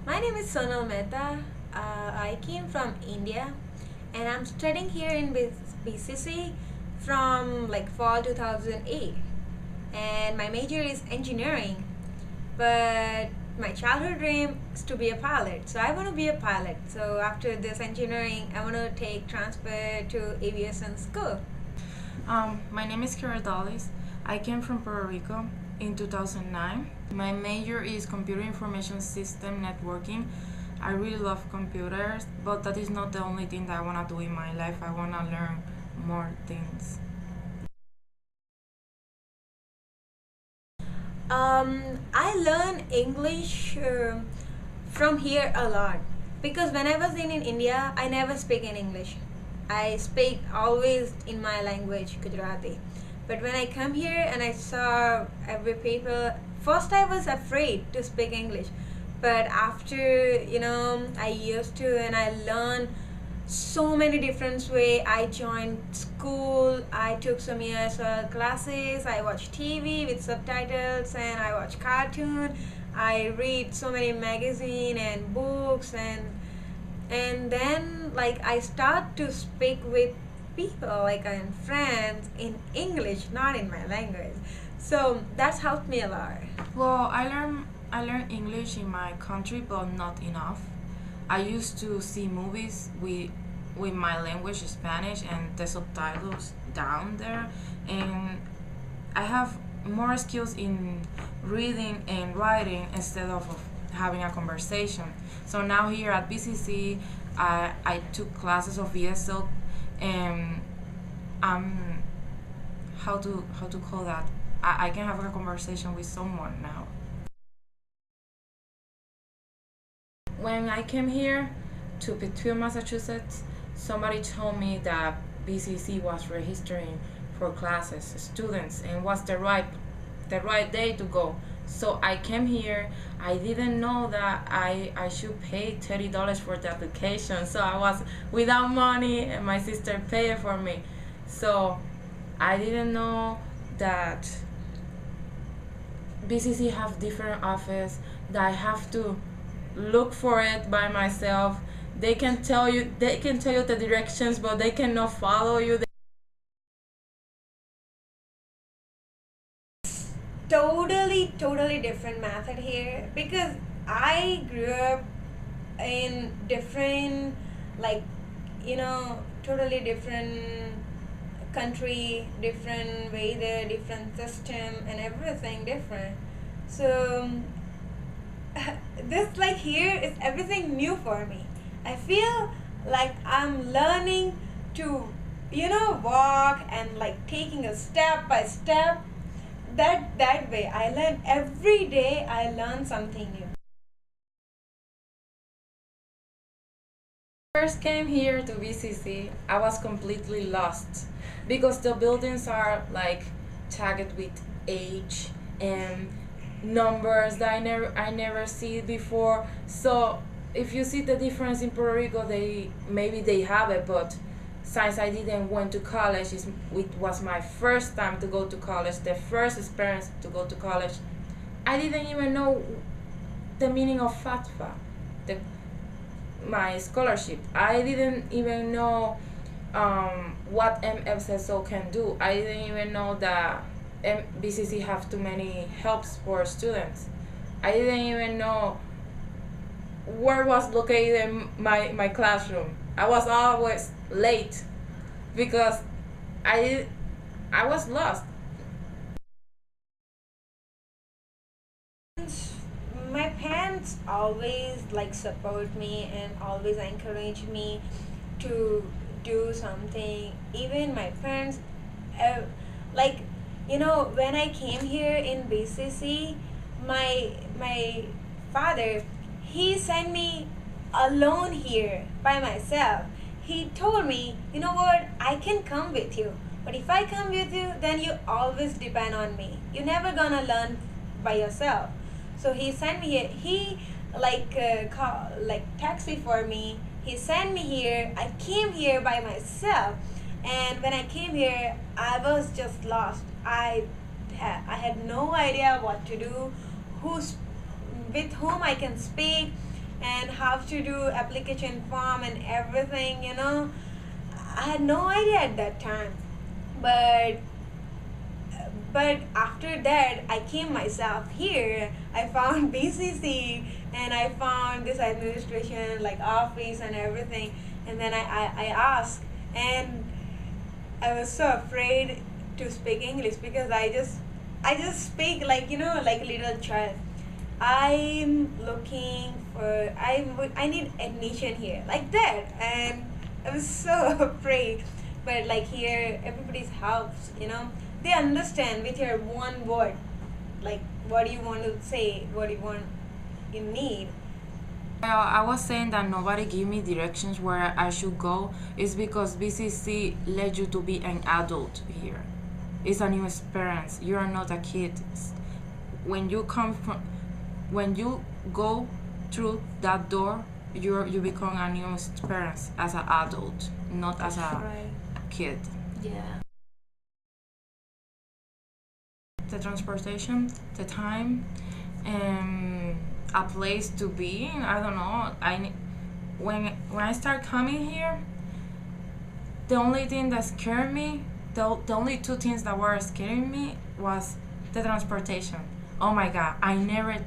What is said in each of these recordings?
My name is Sonal Mehta. I came from India and I'm studying here in BCC from like fall 2008. And my major is engineering. But my childhood dream is to be a pilot. So I want to be a pilot. So after this engineering, I want to take transfer to aviation school. My name is Kara Dallis. I came from Puerto Rico in 2009. My major is Computer Information System Networking. I really love computers, but that is not the only thing that I want to do in my life. I want to learn more things. I learn English from here a lot because when I was in India, I never speak in English. I speak always in my language, Gujarati. But when I come here and I saw every people, first I was afraid to speak English. But after, I used to and I learned so many different way. I joined school, I took some ESL classes, I watch TV with subtitles and I watch cartoon. I read so many magazine and books and then like I start to speak with people like and friends in English, not in my language. So that's helped me a lot. Well, I learned English in my country, but not enough. I used to see movies with my language, Spanish, and the subtitles down there, and I have more skills in reading and writing instead of having a conversation. So now here at BCC, I took classes of ESL, and I'm how to call that. I can have a conversation with someone now. When I came here to Pittsfield, Massachusetts, somebody told me that BCC was registering for classes, students, and was the right day to go. So I came here. I didn't know that I should pay $30 for the application. So I was without money, and my sister paid it for me. So I didn't know that BCC have different office, that I have to look for it by myself. They can tell you the directions, but they cannot follow you. Totally different method here because I grew up in different, like, totally different country, different weather, different system, and everything different. So this like here is everything new for me. I feel like I'm learning to walk and like taking a step by step. That way I learn every day. I learn something new. First came here to BCC, I was completely lost because the buildings are like tagged with age and numbers that I never see before. So if you see the difference in Puerto Rico, they have it, but since I didn't went to college, it was my first time to go to college, the first experience to go to college. I didn't even know the meaning of FATFA, the my scholarship. I didn't even know what MFSO can do. I didn't even know that BCC have too many helps for students. I didn't even know where was located my classroom. I was always late because I I was lost. My parents always like support me and always encourage me to do something. Even my parents, uh, like when I came here in BCC, my father, he sent me alone here by myself. He told me, you know what, I can come with you, but if I come with you, then you always depend on me. You're never gonna learn by yourself. So he sent me here. He like taxi for me. He sent me here. I came here by myself, and when I came here, I was just lost. I had no idea what to do, who's with whom I can speak, and how to do application form and everything, you know. I had no idea at that time. But after that I came myself here. I found BCC and I found this administration like office and everything, and then I asked, and I was so afraid to speak English because I just speak like, you know, like a little child. I'm looking for I need admission here like that, and I was so afraid. But like here, everybody's helps. You know, they understand with your one word, like what do you want to say, what do you want, you need. Well, I was saying that nobody gave me directions where I should go is because BCC led you to be an adult here. It's a new experience. You are not a kid. When you come from, when you go through that door, you become a new experience as an adult, not as a Right. kid. Yeah. The transportation, the time, a place to be. I don't know. When I start coming here, the only thing that scared me, the only two things that were scaring me was the transportation. Oh my God, I never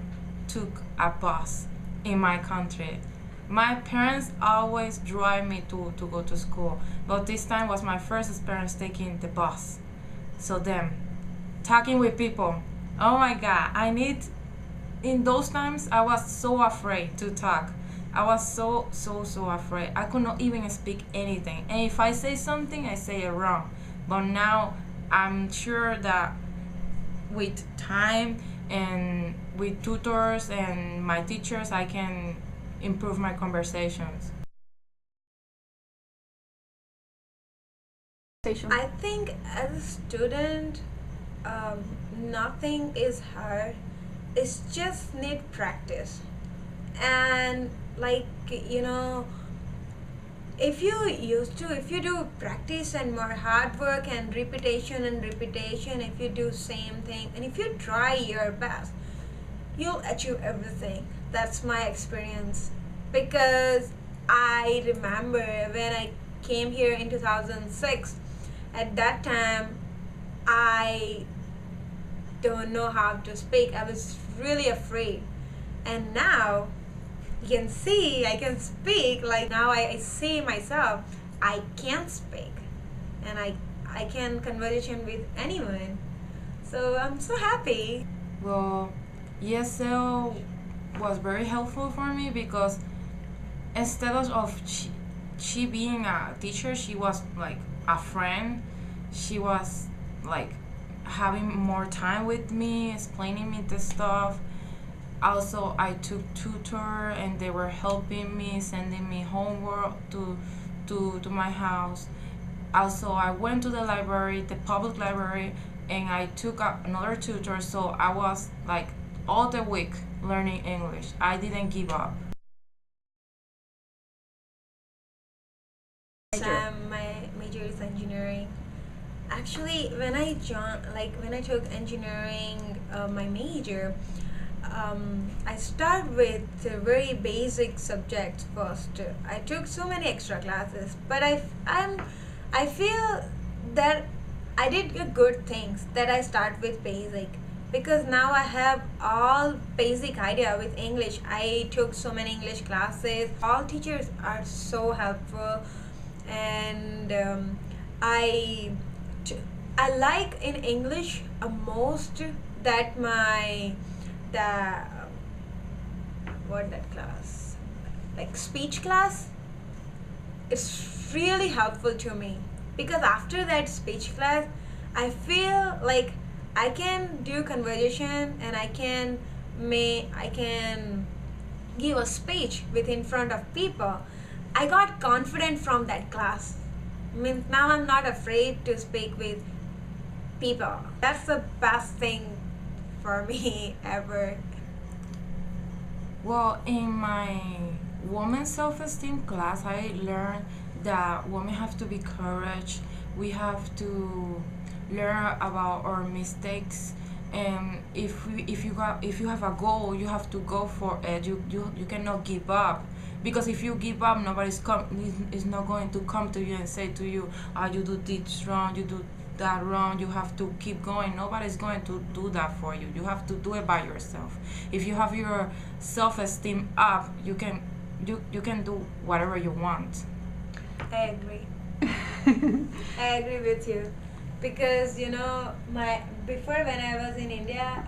took a bus in my country. My parents always drive me to go to school, but this time was my first experience taking the bus. So then, talking with people, oh my God, in those times I was so afraid to talk. I was so afraid. I could not even speak anything. And if I say something, I say it wrong. But now I'm sure that with time and with tutors and my teachers, I can improve my conversations. I think as a student, nothing is hard. It's just need practice. And like, you know, if you do practice and more hard work and repetition, if you do same thing and if you try your best, you'll achieve everything. That's my experience. Because I remember when I came here in 2006, at that time I don't know how to speak. I was really afraid. And now you can see I can speak. Like now I see myself, I can speak, and I can conversation with anyone. So I'm so happy. Well, ESL was very helpful for me because instead of she being a teacher, she was like a friend. She was like having more time with me, explaining me the stuff. Also, I took tutor and they were helping me, sending me homework to my house. Also, I went to the library, the public library, and I took another tutor. So I was like all the week learning English. I didn't give up. My major is engineering. Actually, when I took engineering, my major, I start with very basic subjects first. I took so many extra classes, but I feel that I did good things that I start with basic, because now I have all basic idea with English. I took so many English classes. All teachers are so helpful, and I I like in English most that the what that class, like speech class, it's really helpful to me, because after that speech class I feel like I can do conversation and I can give a speech in front of people. I got confident from that class. Means now I'm not afraid to speak with people. That's the best thing for me ever. Well, in my woman self-esteem class, I learned that women have to be courage. We have to learn about our mistakes And if you have a goal, you have to go for it. You cannot give up, because if you give up, nobody's is not going to come to you and say to you, you do this wrong, you do that wrong, you have to keep going. Nobody's going to do that for you. You have to do it by yourself. If you have your self-esteem up, you can do whatever you want. I agree. I agree with you, because my before when I was in India,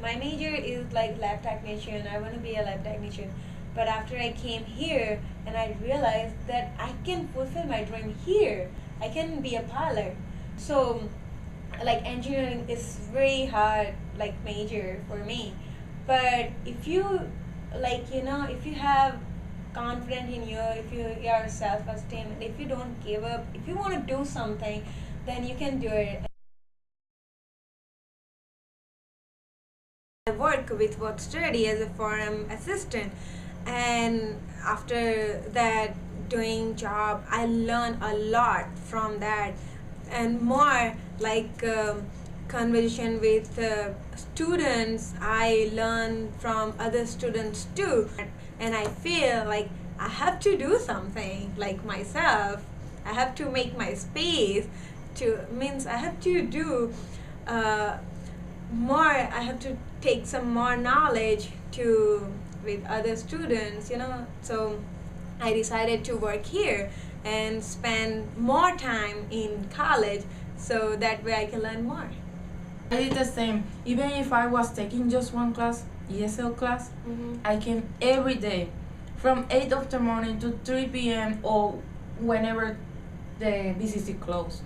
my major is like lab technician. I want to be a lab technician, but after I came here and I realized that I can fulfill my dream here. I can be a pilot. So, like engineering is very hard, like major for me. But if you if you have confident in you, if your self-esteem, and if you don't give up, if you want to do something, then you can do it. I work with work study as a forum assistant, and after that doing job, I learn a lot from that, and more like conversation with students. I learn from other students too, and I feel like I have to do something like myself. I have to make my space to means I have to do uh, more. I have to take some more knowledge to with other students, so I decided to work here and spend more time in college, so that way I can learn more. I did the same. Even if I was taking just one class, ESL class, I came every day from 8 of the morning to 3 p.m. or whenever the BCC closed,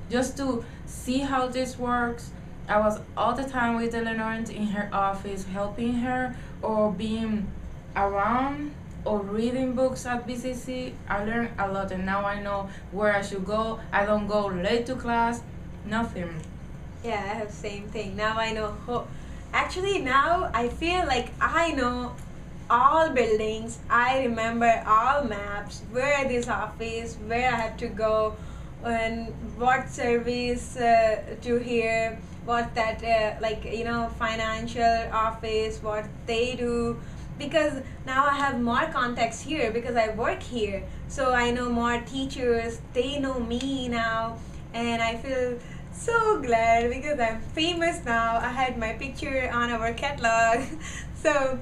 just to see how this works. I was all the time with Eleanor in her office, helping her or being around or reading books at BCC. I learned a lot, and now I know where I should go. I don't go late to class, nothing. Yeah, I have same thing. Now I know. Actually, now I feel like I know all buildings. I remember all maps. Where this office, where I have to go, and what service to here, what that financial office, what they do. Because now I have more contacts here because I work here. So I know more teachers. They know me now, and I feel so glad because I'm famous now. I had my picture on our catalog. so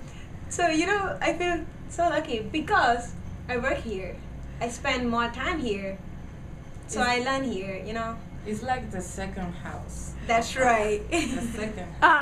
I feel so lucky because I work here. I spend more time here. So I learn here. It's like the second house. That's right. The second house.